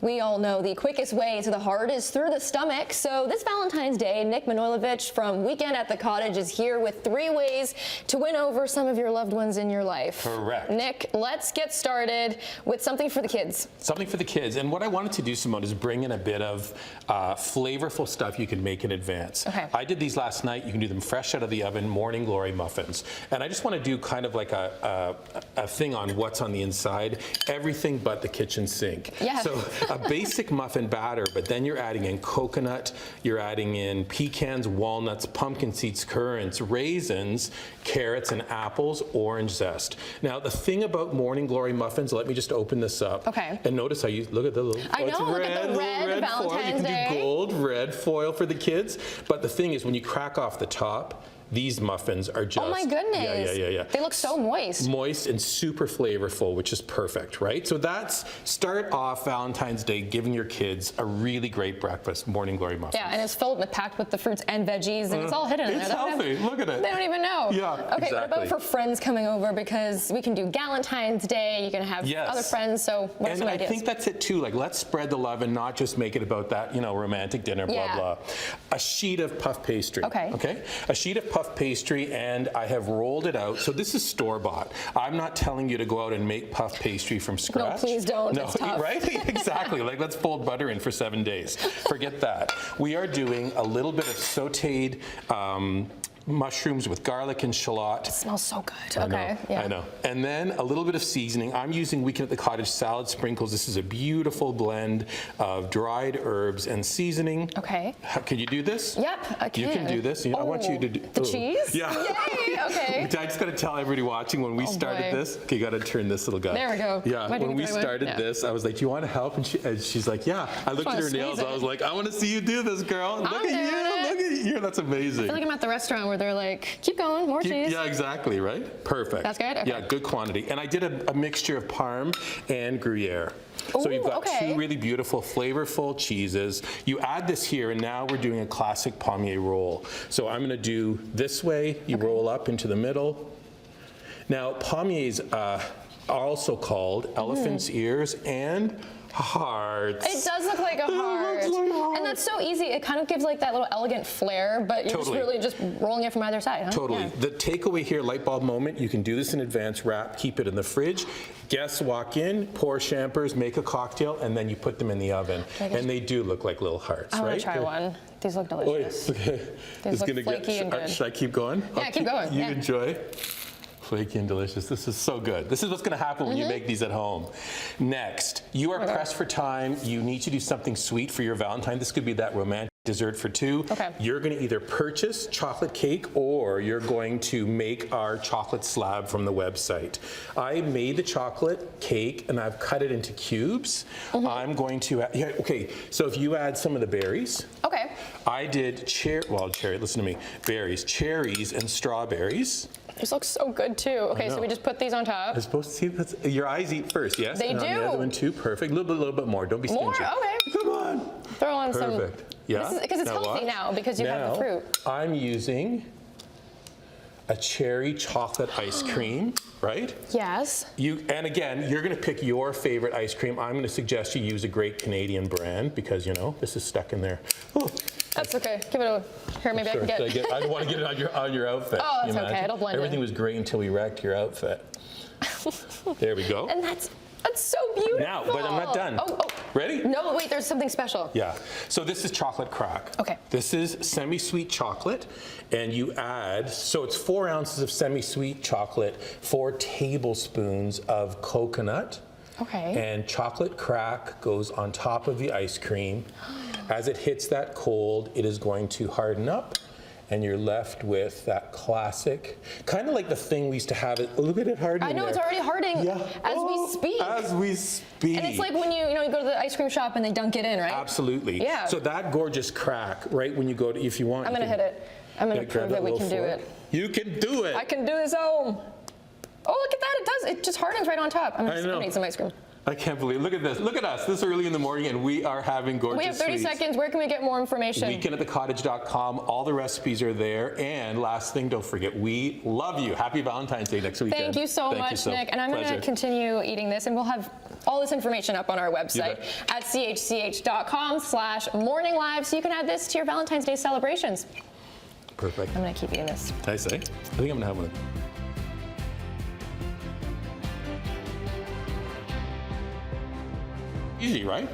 We all know the quickest way to the heart is through the stomach. So this Valentine's Day, Nick Manojlovich from Weekend at the Cottage is here with 3 ways to win over some of your loved ones in your life. Correct. Nick, let's get started with something for the kids. Something for the kids. And what I wanted to do, Simone, is bring in a bit of flavorful stuff you can make in advance. Okay. I did these last night. You can do them fresh out of the oven, morning glory muffins. And I just want to do kind of like a thing on what's on the inside, everything but the kitchen sink. Yeah. So a basic muffin batter, but then you're adding in coconut, you're adding in pecans, walnuts, pumpkin seeds, currants, raisins, carrots, and apples, orange zest. Now, the thing about morning glory muffins, let me just open this up. Okay. And notice how you, look at the little, I know, it's look red, at the red foil. You Valentine's can Day. do gold, red foil for the kids. But the thing is, when you crack off the top, these muffins are just... Oh my goodness. Yeah. They look so moist. Moist and super flavorful, which is perfect, right? So start off Valentine's Day giving your kids a really great breakfast, morning glory muffins. Yeah, and it's packed with the fruits and veggies, and it's all hidden in there. It's healthy, look at it. They don't even know. Yeah, okay, exactly. What about for friends coming over? Because we can do Valentine's Day, you can have other friends, so what are some ideas? And I think that's it too, like let's spread the love and not just make it about that, romantic dinner, blah, blah. A sheet of puff pastry. Okay? A sheet of puff pastry, and I have rolled it out. So this is store-bought. I'm not telling you to go out and make puff pastry from scratch. No, please don't. No, it's tough. Right? Exactly. Like let's fold butter in for 7 days. Forget that. We are doing a little bit of sauteed mushrooms with garlic and shallot. It smells so good. I know. And then a little bit of seasoning. I'm using Weekend at the Cottage salad sprinkles. This is a beautiful blend of dried herbs and seasoning. Okay. Can you do this? Yep, I can. You can do this. I want you to do the cheese? Yeah. Yay, okay. I just got to tell everybody watching when we started this. Okay, you got to turn this little guy. There we go. Yeah. When we started this, I was like, "Do you want to help?" And she's like, "Yeah." I looked at her nails. I was like, "I want to see you do this, girl. Look at you. Look at you. That's amazing." I feel like I'm at the restaurant where they're like, keep going, more cheese. Yeah, exactly, right? Perfect. That's good? Okay. Yeah, good quantity. And I did a mixture of Parm and Gruyere. So you've got 2 really beautiful, flavorful cheeses. You add this here, and now we're doing a classic palmier roll. So I'm going to do this way. You roll up into the middle. Now, palmiers are also called elephant's ears and hearts. It does look like a heart. And that's so easy. It kind of gives like that little elegant flair, but you're just really just rolling it from either side, huh? Totally. Yeah. The takeaway here, light bulb moment, you can do this in advance, wrap, keep it in the fridge. Guests walk in, pour champers, make a cocktail, and then you put them in the oven. And they do look like little hearts, I right? want to try one. These look delicious. Okay. These look flaky and good. Should I keep going? Yeah, keep going. You enjoy. Flaky and delicious. This is so good. This is what's going to happen when you make these at home. Next, you are pressed for time. You need to do something sweet for your Valentine. This could be that romantic dessert for 2. Okay. You're going to either purchase chocolate cake or you're going to make our chocolate slab from the website. I made the chocolate cake and I've cut it into cubes. I'm going to add, so if you add some of the berries. Okay. I did cherry, listen to me, berries, cherries and strawberries. These look so good too. Okay, so we just put these on top. I'm supposed to see that's, your eyes eat first, yes? They and do. On the other one too, perfect. A little bit more. Don't be stingy. More? Okay. Come on. Throw on some. Perfect. Yeah. Because it's healthy now because you have the fruit. I'm using a cherry chocolate ice cream, right? Yes. And again, you're going to pick your favorite ice cream. I'm going to suggest you use a great Canadian brand because, this is stuck in there. Oh. That's okay. Give it a... Here, maybe I can get it. I don't want to get it on your outfit. Oh, that's okay. It'll blend in. Everything was great until we wrecked your outfit. There we go. And that's so beautiful. Now, but I'm not done. Oh. Ready? No, wait, there's something special. Yeah. So this is chocolate crack. Okay. This is semi-sweet chocolate, and you add, so it's 4 ounces of semi-sweet chocolate, 4 tablespoons of coconut. Okay. And chocolate crack goes on top of the ice cream. As it hits that cold, it is going to harden up, and you're left with that classic, kind of like the thing we used to have. Look at it hardening. I know, it's already hardening as we speak. As we speak. And it's like when you go to the ice cream shop and they dunk it in, right? Absolutely. Yeah. So that gorgeous crack, right when you go to, if you want. I'm going to hit it. I'm going to prove that we can do it. You can do it. I can do this at home. Oh, look at that. It does. It just hardens right on top. I'm going to eat some ice cream. I can't believe, look at this. Look at us this early in the morning and we are having gorgeous We have 30 sweets. seconds. Where can we get more information? Weekend@thecottage.com. All the recipes are there. And last thing, don't forget, we love you. Happy Valentine's Day next weekend. Thank you so much, Nick. And I'm going to continue eating this, and we'll have all this information up on our website at chch.com/morninglive, so you can add this to your Valentine's Day celebrations. Perfect. I'm going to keep eating this. Did I say? I think I'm going to have one. Easy, right?